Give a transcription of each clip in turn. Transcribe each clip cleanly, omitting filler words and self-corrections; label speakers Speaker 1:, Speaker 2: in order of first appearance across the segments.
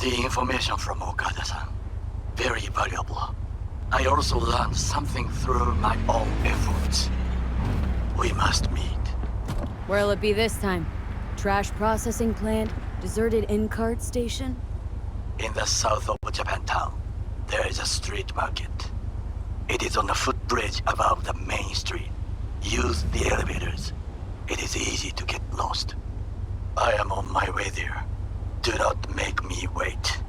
Speaker 1: The information from Okada-san, very valuable. I also learned something through my own efforts. We must meet.
Speaker 2: Where'll it be this time? Trash processing plant? Deserted in-cart station?
Speaker 1: In the south of Japantown, there is a street market. It is on a footbridge above the main street. Use the elevators. It is easy to get lost. I am on my way there. Do not make me wait.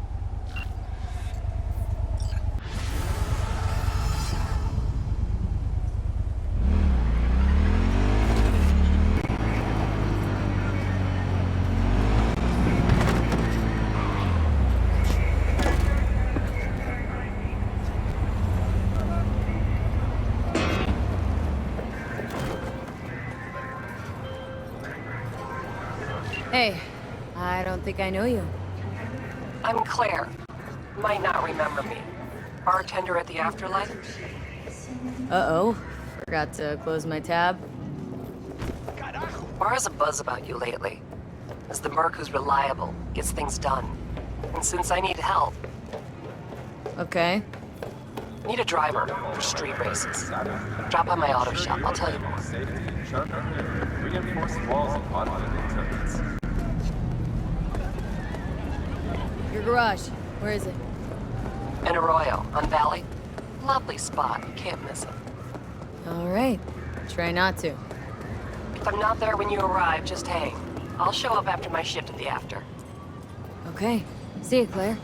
Speaker 2: Hey, I don't think I know you.
Speaker 3: I'm Claire. Might not remember me. Bartender at the Afterlife?
Speaker 2: Uh-oh. Forgot to close my tab.
Speaker 3: Bar has a buzz about you lately. As the merc who's reliable, gets things done. And since I need help,
Speaker 2: Okay.
Speaker 3: need a driver for street races. Drop by my auto shop, I'll tell you more.
Speaker 4: Reinforced walls and automated turrets.
Speaker 2: Your garage. Where is it?
Speaker 3: In Arroyo, on Valley. Lovely spot, can't miss it.
Speaker 2: All right. Try not to.
Speaker 3: If I'm not there when you arrive, just hang. I'll show up after my shift at the After.
Speaker 2: Okay. See you, Claire.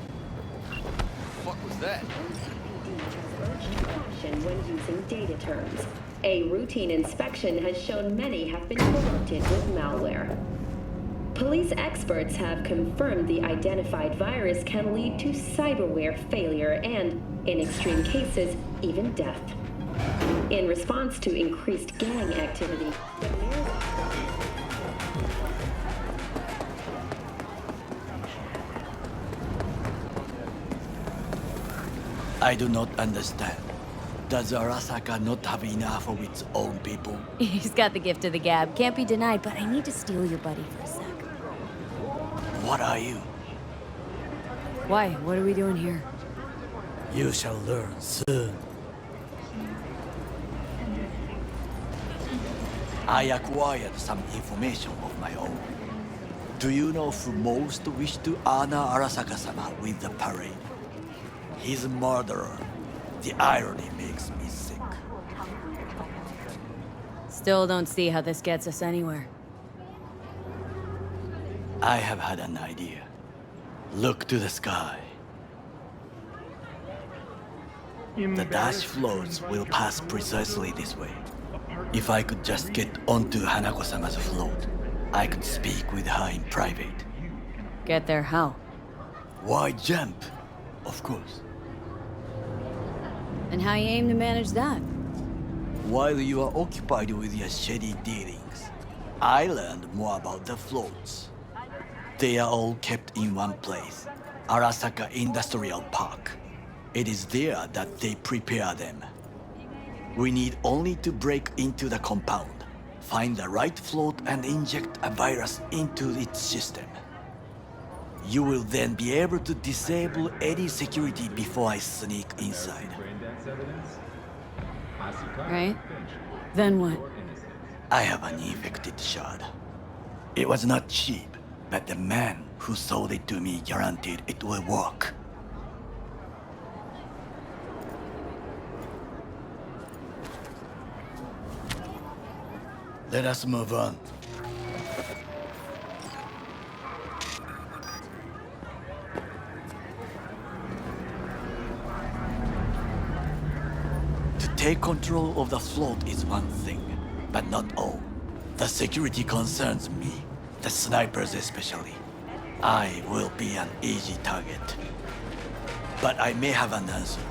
Speaker 5: What was that?
Speaker 6: Caution when using data terms. A routine inspection has shown many have been corrupted with malware. Police experts have confirmed the identified virus can lead to cyberware failure and, in extreme cases, even death. In response to increased gang activity, the mayor's
Speaker 1: I do not understand. Does Arasaka not have enough of its own people?
Speaker 2: He's got the gift of the gab. Can't be denied, but I need to steal your buddy for a sec.
Speaker 1: What are you?
Speaker 2: Why? What are we doing here?
Speaker 1: You shall learn soon. I acquired some information of my own. Do you know who most wished to honor Arasaka-sama with the parade? He's a murderer. The irony makes me sick.
Speaker 2: Still don't see how this gets us anywhere.
Speaker 1: I have had an idea. Look to the sky. The dash floats will pass precisely this way. If I could just get onto Hanako-sama's float, I could speak with her in private.
Speaker 2: Get there how?
Speaker 1: Why jump? Of course.
Speaker 2: And how you aim to manage that?
Speaker 1: While you are occupied with your shady dealings, I learned more about the floats. They are all kept in one place, Arasaka Industrial Park. It is there that they prepare them. We need only to break into the compound, find the right float and inject a virus into its system. You will then be able to disable any security before I sneak inside.
Speaker 2: Right? Then what?
Speaker 1: I have an infected shard. It was not cheap, but the man who sold it to me guaranteed it will work. Let us move on. To take control of the float is one thing, but not all. The security concerns me, the snipers especially. I will be an easy target. But I may have an answer.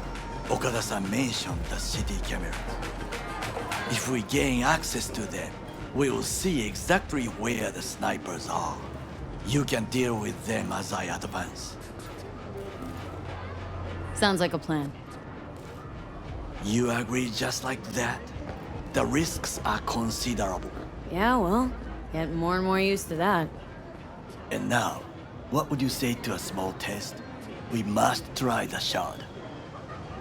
Speaker 1: Okada-san mentioned the city cameras. If we gain access to them, we will see exactly where the snipers are. You can deal with them as I advance.
Speaker 2: Sounds like a plan.
Speaker 1: You agree just like that? The risks are considerable.
Speaker 2: Yeah, well, getting more and more used to that.
Speaker 1: And now, what would you say to a small test? We must try the shard.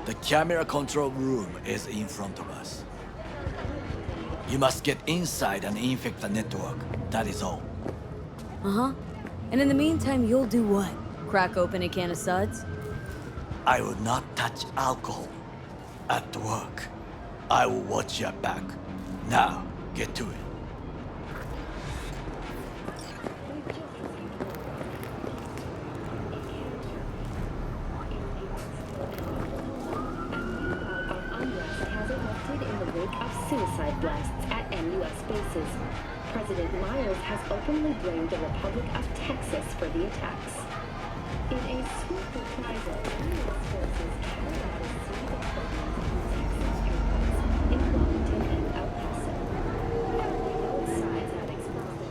Speaker 1: The camera control room is in front of us. You must get inside and infect the network. That is all.
Speaker 2: Uh-huh. And in the meantime, you'll do what? Crack open a can of suds?
Speaker 1: I will not touch alcohol. At work. I will watch your back. Now, get to it.
Speaker 6: Unrest has erupted in the wake of suicide blasts at MUS bases. President Myers has openly blamed the Republic of Texas for the attacks. In a swift reprisal, U.S. forces carried out a series of bombings on Texas airports in Washington and El Paso. Both sides have expressed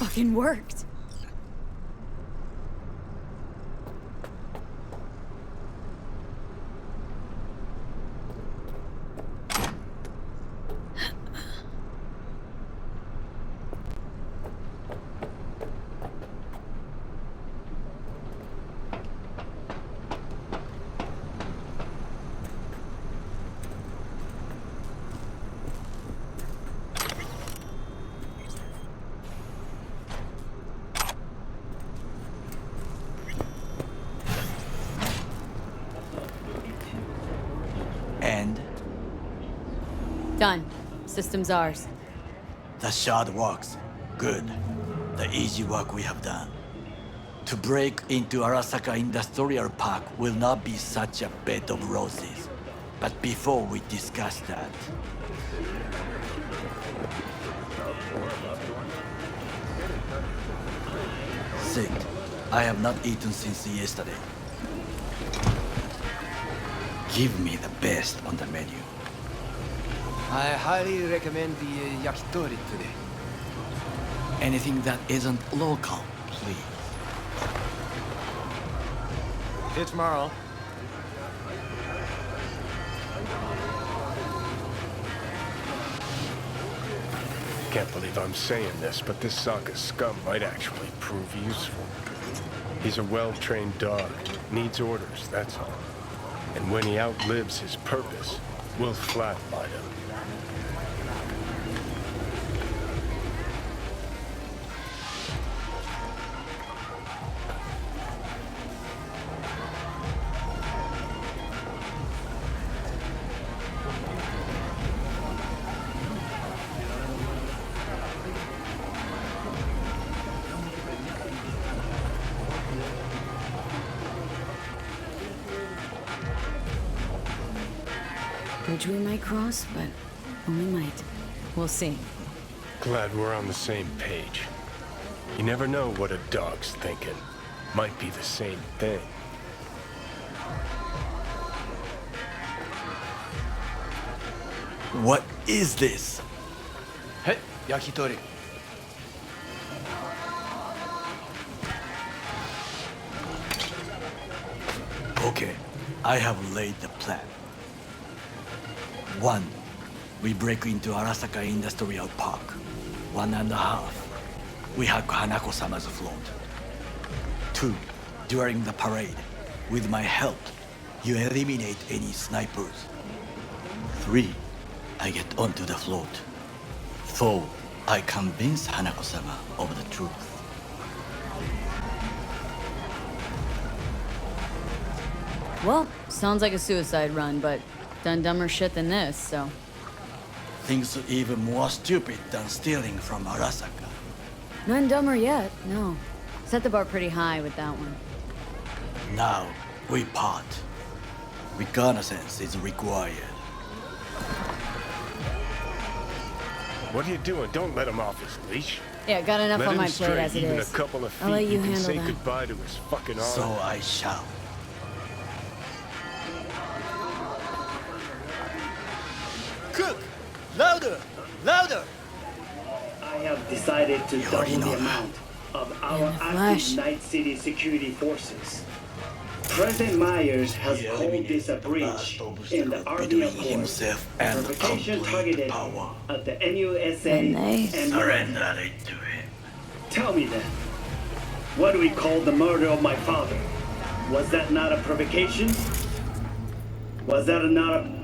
Speaker 2: Fucking worked.
Speaker 1: And
Speaker 2: Done. System's ours.
Speaker 1: the shard works. Good. The easy work we have done. To break into Arasaka Industrial Park will not be such a bed of roses. But before we discuss that, Sid, I have not eaten since yesterday. Give me the best on the menu.
Speaker 5: I highly recommend the yakitori today.
Speaker 1: Anything that isn't local, please.
Speaker 5: See you tomorrow.
Speaker 7: Can't believe I'm saying this, but this Sokka scum might actually prove useful. He's a well-trained dog, needs orders, that's all. And when he outlives his purpose, we'll flatline him.
Speaker 2: Bridge we might cross, but only might. We'll see.
Speaker 7: Glad we're on the same page. You never know what a dog's thinking. Might be the same thing.
Speaker 1: What is this?
Speaker 5: Hey, yakitori.
Speaker 1: Okay, I have laid the plan. 1. We break into Arasaka Industrial Park. 1.5. We hack Hanako-sama's float. 2. During the parade, with my help, you eliminate any snipers. 3. I get onto the float. So I convince Hanako-sama of the truth.
Speaker 2: Well, sounds like a suicide run, but done dumber shit than this, so.
Speaker 1: Things even more stupid than stealing from Arasaka.
Speaker 2: None dumber yet, no. Set the bar pretty high with that one.
Speaker 1: Now, we part. Reconnaissance is required.
Speaker 7: What are you doing? Don't let him off his leash.
Speaker 2: Yeah, got enough
Speaker 7: Let
Speaker 2: on
Speaker 7: him
Speaker 2: my plate
Speaker 7: stray
Speaker 2: as it
Speaker 7: even
Speaker 2: is.
Speaker 7: a couple of feet,
Speaker 2: I'll let you
Speaker 7: can
Speaker 2: handle
Speaker 7: say
Speaker 2: that.
Speaker 7: goodbye to his fucking honor.
Speaker 1: So I shall. Cook! Louder! Louder!
Speaker 8: I have decided to
Speaker 1: You already
Speaker 8: double
Speaker 1: know
Speaker 8: the
Speaker 1: that.
Speaker 8: amount of our
Speaker 2: the
Speaker 8: active
Speaker 2: flesh.
Speaker 8: Night City security forces. President Myers has
Speaker 1: He
Speaker 8: called
Speaker 1: eliminated
Speaker 8: this a
Speaker 1: the
Speaker 8: breach
Speaker 1: last
Speaker 8: in the
Speaker 1: obstacle
Speaker 8: Army
Speaker 1: between
Speaker 8: Accord.
Speaker 1: himself and
Speaker 8: Provocation
Speaker 1: complete
Speaker 8: targeted
Speaker 1: power.
Speaker 8: at the MUSA
Speaker 2: And they
Speaker 8: and
Speaker 1: Surrender it to him.
Speaker 8: Tell me then, what do we call the murder of my father? Was that not a provocation? Was that not a...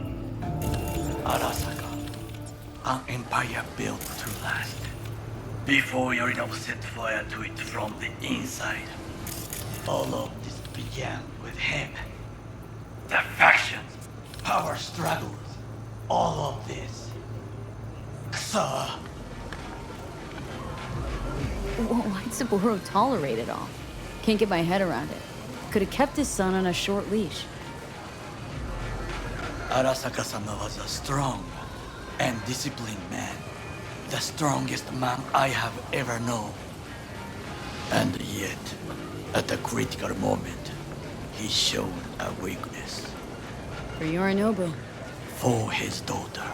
Speaker 1: Arasaka, an empire built to last. Before Yorinobu set fire to it from the inside. All of this began with him. The factions, power struggles, all of this. Kusa.
Speaker 2: Why'd Saburo tolerate it all? Can't get my head around it. Could have kept his son on a short leash.
Speaker 1: Arasaka-sama was a strong and disciplined man. The strongest man I have ever known. And yet, at a critical moment, he showed a weakness
Speaker 2: For Yorinobu.
Speaker 1: for his daughter.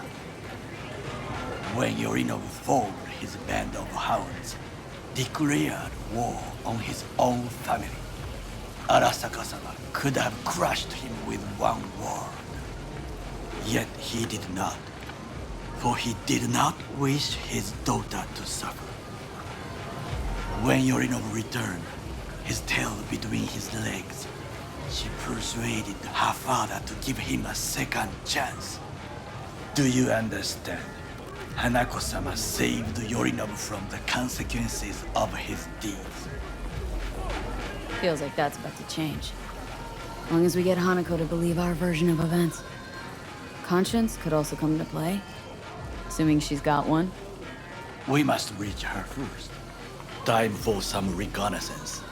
Speaker 1: When Yorinobu formed his band of hounds, declared war on his own family, Arasaka-sama could have crushed him with one word. Yet he did not, for he did not wish his daughter to suffer. When Yorinobu returned, his tail between his legs, she persuaded her father to give him a second chance. Do you understand? Hanako-sama saved Yorinobu from the consequences of his deeds.
Speaker 2: Feels like that's about to change. As long as we get Hanako to believe our version of events. Conscience could also come into play. Assuming she's got one.
Speaker 1: We must reach her first. Time for some reconnaissance.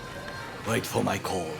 Speaker 1: Wait for my call.